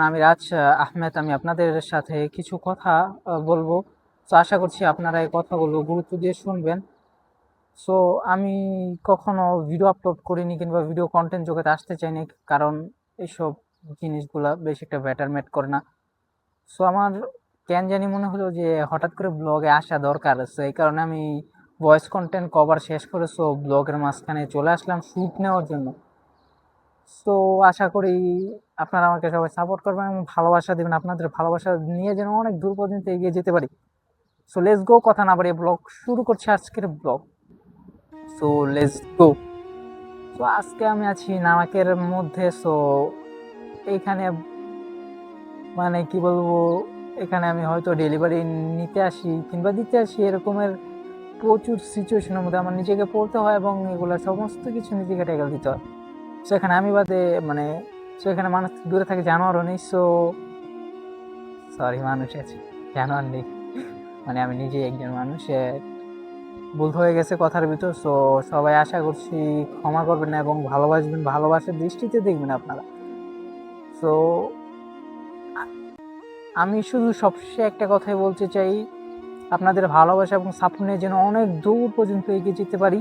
আমি রাজ আহমেদ। আমি আপনাদের সাথে কিছু কথা বলবো। তো আশা করছি আপনারা এই কথাগুলো গুরুত্ব দিয়ে শুনবেন। সো আমি কখনো ভিডিও আপলোড করিনি কিংবা ভিডিও কন্টেন্ট জগতে আসতে চাইনি, কারণ এইসব জিনিসগুলা বেশ একটা ব্যাটারমেট করে না। সো আমার কেন জানি মনে হলো যে হঠাৎ করে ব্লগে আসা দরকার। সো এই কারণে আমি ভয়েস কন্টেন্ট কভার শেষ করে সো ব্লগের মাঝখানে চলে আসলাম শ্যুট নেওয়ার জন্য। তো আশা করি আপনারা আমাকে সবাই সাপোর্ট করবেন এবং ভালোবাসা দিবেন। আপনাদের ভালোবাসা নিয়ে যেন অনেক দূর পর্যন্ত এগিয়ে যেতে পারি। সো লেটস গো, কথা না বাড়িয়ে ব্লগ শুরু করছি আজকের ব্লগ। So let's go. তো আজকে আমি আছি নামাকের মধ্যে। সো এইখানে মানে কি বলবো, এখানে আমি হয়তো ডেলিভারি নিতে আসি কিংবা দিতে আসি, এরকমের প্রচুর সিচুয়েশনের মধ্যে আমার নিজেকে পড়তে হয় এবং এগুলো সমস্ত কিছু নিজেকে ট্যাকেল দিতে হয়। সেখানে আমি বাদে মানে সেখানে মানুষ দূরে থাকে, জানোয়ারও নেই। সো সরি, মানুষ আছে, জানোয়ার নেই। মানে আমি নিজেই একজন মানুষ, ভুল হয়ে গেছে কথার ভিতর। সো সবাই আশা করছি ক্ষমা করবেন এবং ভালোবাসবেন, ভালোবাসার দৃষ্টিতে দেখবেন আপনারা। সো আমি শুধু সবশেষে একটা কথাই বলতে চাই, আপনাদের ভালোবাসা এবং সাপোর্ট নিয়ে যেন অনেক দূর পর্যন্ত এগিয়ে যেতে পারি,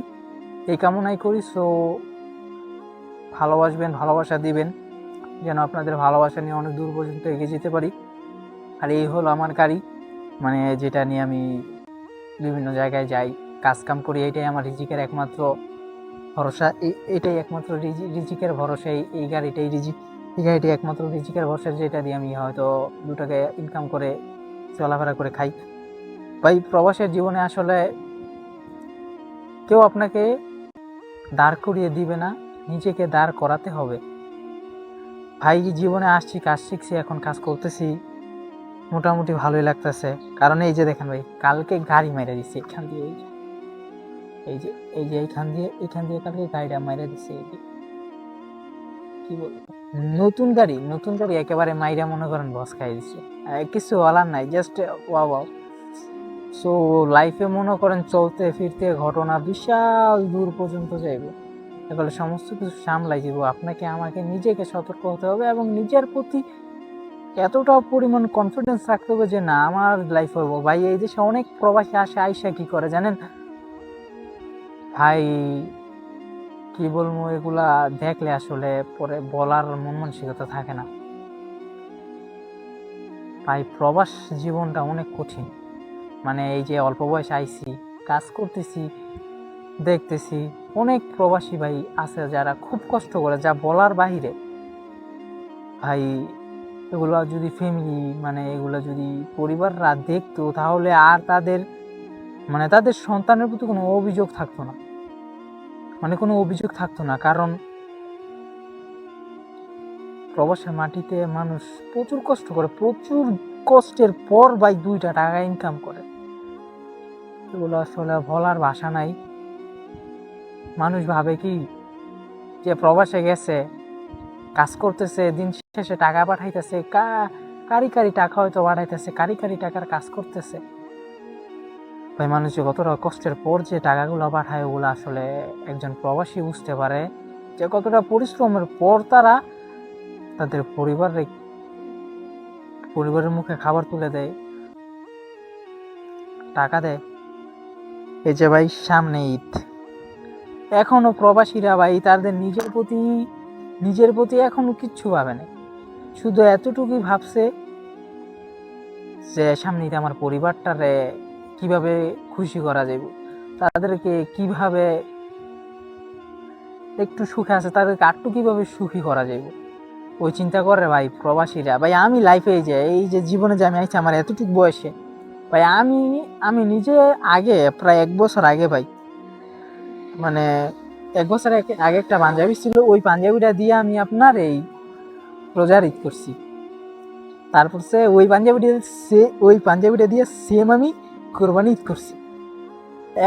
এই কামনাই করি। সো ভালোবাসবেন, ভালোবাসা দিবেন, যেন আপনাদের ভালোবাসা নিয়ে অনেক দূর পর্যন্ত এগিয়ে যেতে পারি। আর এই হলো আমার গাড়ি, মানে যেটা নিয়ে আমি বিভিন্ন জায়গায় যাই, কাজ কাম করি। এটাই আমার রিজিকের একমাত্র ভরসা। এটাই একমাত্র রিজিকের ভরসা। এই গাড়িটাই এই গাড়িটি একমাত্র রিজিকের ভরসা, যেটা দিয়ে আমি হয়তো 2 টাকা ইনকাম করে চলাফেরা করে খাই। ভাই, প্রবাসের জীবনে আসলে কেউ আপনাকে দাঁড় করিয়ে দিবে না, নিজেকে দাঁড় করাতে হবে। ভাই, জীবনে আসছি, কাজ শিখছি, এখন কাজ করতেছি, মোটামুটি ভালোই লাগতেছে। কারণ এই যে দেখেন ভাই, কালকে গাড়ি মেরে দিচ্ছে এখান দিয়ে, এই যে এই যে এইখান দিয়ে কালকে গাড়িটা মেরে দিচ্ছে। এই যে কি বলবো, নতুন গাড়ি একেবারে মাইরা মনে করেন বস খাই দিচ্ছে। কিছু বলার নাই, জাস্ট ওয়াও ওয়াও। সো লাইফে মনে করেন চলতে ফিরতে ঘটনা বিশাল দূর পর্যন্ত যাইবে, এগুলো সমস্ত কিছু সামলাই যাব। আপনাকে আমাকে নিজেকে সতর্ক হতে হবে এবং নিজের প্রতি এতটা পরিমাণ কনফিডেন্স রাখতে হবে যে না, আমার লাইফ হইব। ভাই, এই দেশে অনেক প্রবাসী আসে, আইসা কি করে জানেন ভাই, কি বলবো, এগুলা দেখলে আসলে পরে বলার মন মানসিকতা থাকে না। ভাই, প্রবাস জীবনটা অনেক কঠিন। মানে এই যে অল্প বয়সে আইছি, কাজ করতেছি, দেখতেছি অনেক প্রবাসী ভাই আছে যারা খুব কষ্ট করে, যা বলার বাহিরে। ভাই, এগুলা যদি ফ্যামিলি, মানে এগুলা যদি পরিবাররা দেখতো, তাহলে আর তাদের সন্তানের প্রতি কোনো অভিযোগ থাকতো না, কারণ প্রবাসের মাটিতে মানুষ প্রচুর কষ্ট করে, প্রচুর কষ্টের পর ভাই 2টা টাকা ইনকাম করে। এগুলো আসলে বলার ভাষা নাই। মানুষ ভাবে কি যে প্রবাসে গেছে, কাজ করতেছে, দিন শেষে টাকা পাঠাইতেছে, কারি টাকা হয়তো পাঠাইতেছে, কারি টাকার কাজ করতেছে। ভাই, মানুষ যে কতটা কষ্টের পর যে টাকাগুলো পাঠায়, ওগুলো আসলে একজন প্রবাসী বুঝতে পারে যে কতটা পরিশ্রমের পর তারা তাদের পরিবারের মুখে খাবার তুলে দেয়, টাকা দেয়। এই যে ভাই, সামনে ঈদ, এখনো প্রবাসীরা ভাই তাদের নিজের প্রতি এখনো কিচ্ছু ভাবে না, শুধু এতটুকুই ভাবছে যে সামনে ঈদে আমার পরিবারটারে কিভাবে খুশি করা যাবে, তাদেরকে কিভাবে একটু সুখে আছে, তাদেরকে আরটু কিভাবে সুখী করা যাবে, ওই চিন্তা করে ভাই প্রবাসীরা। ভাই, আমি লাইফে এই যে জীবনে যে আমি আইছি আমার এতটুকু বয়সে, ভাই আমি নিজে আগে প্রায় 1 বছর আগে ভাই, মানে 1 বছর আগে একটা পাঞ্জাবি ছিল, ওই পাঞ্জাবিটা দিয়ে আমি আপনার এই রোজার ঈদ করছি। তারপর সে ওই পাঞ্জাবিটা দিয়ে সেম আমি কোরবানি ঈদ করছি।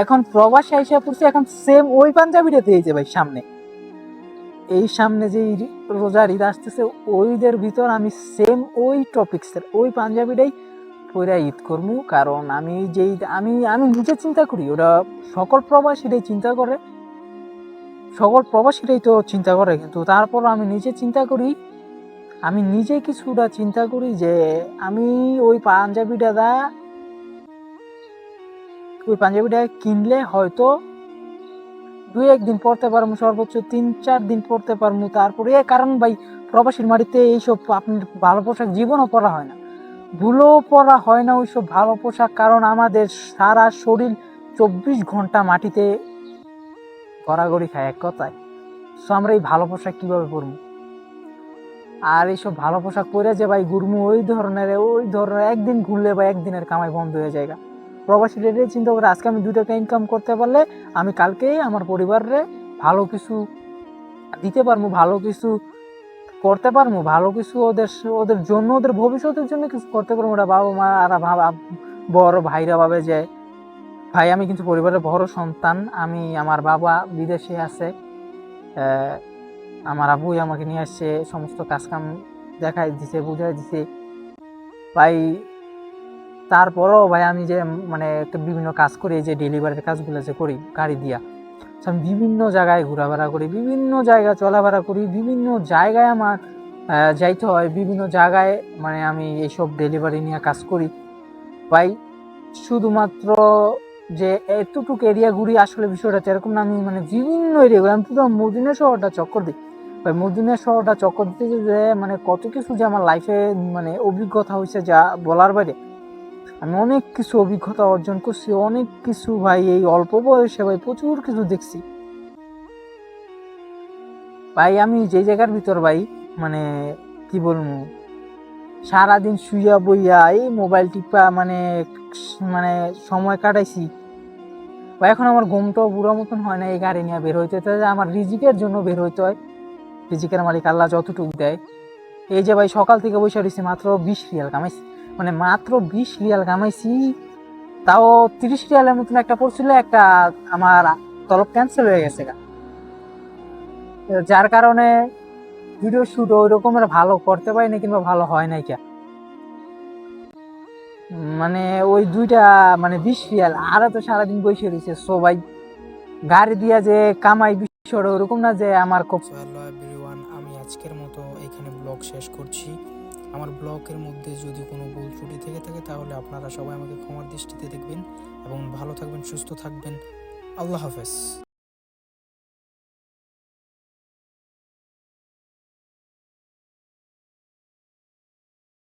এখন প্রবাসে এসে পড়ছি, এখন সেম ওই পাঞ্জাবিটা দিয়েছে ভাই সামনে যে রোজার ঈদ আসতেছে, ওই ঈদের ভিতর আমি সেম ওই টপিক্সের ওই পাঞ্জাবিটাই পরে ঈদ করবো। কারণ আমি নিজে চিন্তা করি, ওরা সকল প্রবাসীরাই তো চিন্তা করে, কিন্তু তারপর আমি নিজে চিন্তা করি আমি নিজে কিছুটা চিন্তা করি যে আমি ওই পাঞ্জাবিটা কিনলে হয়তো 2-1 দিন পরতে পারবো, সর্বোচ্চ 3-4 দিন পরতে পারবো। তারপরে কারণ ভাই প্রবাসীর মাটিতে এইসব আপনার ভালো পোশাক জীবনও পরা হয় না, ভুলও পরা হয় না ওইসব ভালো পোশাক, কারণ আমাদের সারা শরীর 24 ঘন্টা মাটিতে গড়াগড়ি খায় এক কথায়। সো আমরা এই ভালো পোশাক কিভাবে পরবো? আর এইসব ভালো পোশাক পরে যে ভাই ঘুরমু, ওই ধরনের একদিন ঘুরলে বা একদিনের কামাই বন্ধ হয়ে যায়। প্রবাসীরা এটাই চিন্তা করে আজকে আমি 2 টাকা ইনকাম করতে পারলে আমি কালকেই আমার পরিবারে ভালো কিছু দিতে পারবো, ভালো কিছু করতে পারবো, ভালো কিছু ওদের ওদের জন্য, ওদের ভবিষ্যতের জন্য কিছু করতে পারবো। ওরা বাবা মা আর বড় ভাইরা ভাবে যে ভাই আমি কিন্তু পরিবারের বড় সন্তান, আমার বাবা বিদেশে আছে, আমার আব্বুই আমাকে নিয়ে আসছে, সমস্ত কাজ কাম দেখাই দিছে, বুঝাই দিছে ভাই। তারপরও ভাই আমি যে মানে একটা বিভিন্ন কাজ করি, যে ডেলিভারির কাজগুলো যে করি গাড়ি দিয়া, আমি বিভিন্ন জায়গায় ঘোরাফেরা করি, বিভিন্ন জায়গায় চলাফেরা করি, বিভিন্ন জায়গায় আমার যাইতে হয়, বিভিন্ন জায়গায় মানে আমি এইসব ডেলিভারি নিয়ে কাজ করি ভাই। শুধুমাত্র যে এতটুকু এরিয়া ঘুরি আসলে বিষয়টা এরকম না, আমি মানে বিভিন্ন এরিয়া ঘুরি, আমি পুরো মদিনা শহরটা চক্কর দিই ভাই। মদিনা শহরটা চক্কর দিতে যে মানে কত কিছু যে আমার লাইফে মানে অভিজ্ঞতা হয়েছে যা বলার বাইরে। আমি অনেক কিছু অভিজ্ঞতা অর্জন করছি, অনেক কিছু ভাই এই অল্প বয়সে ভাই প্রচুর কিছু দেখছি ভাই। আমি যে জায়গার ভিতর ভাই মানে কি বলবো, সারাদিন শুইয়া বইয়া এই মোবাইল টিপা মানে মানে সময় কাটাইছি বা এখন আমার ঘুমটাও বুড়ো মতন হয় না এই গাড়ি নিয়ে বের হইতে। আমার রিজিকের জন্য বের হইতে হয়, রিজিকের মালিক আল্লাহ যতটুকু দেয়। এই যে ভাই সকাল থেকে বসে রয়েছি, মাত্র 20 রিয়াল কামাইছি, মানে মাত্র 20 রিয়াল কামাইছি, তাও 30 রিয়ালের মতন একটা পড়ছিল, একটা আমার তলব ক্যান্সেল হয়ে গেছে যার কারণে ভিডিও শুট ওই রকমের ভালো করতে পারি না, কিংবা ভালো হয় নাই মানে ওই দুইটা মানে 20 রিয়াল আর তো সারাদিন বসে রয়েছে। সো ভাই গাড়ি দিয়া যে কামাই বিষয়টা ওরকম না যে আমার খুব। হ্যালো এভরিওয়ান, আমি আজকের মতো এখানে ব্লগ শেষ করছি। আমার ব্লগের মধ্যে যদি কোনো ভুল ত্রুটি থেকে থাকে তাহলে আপনারা সবাই আমাকে ক্ষমার দৃষ্টিতে দেখবেন এবং ভালো থাকবেন, সুস্থ থাকবেন। আল্লাহ হাফেজ।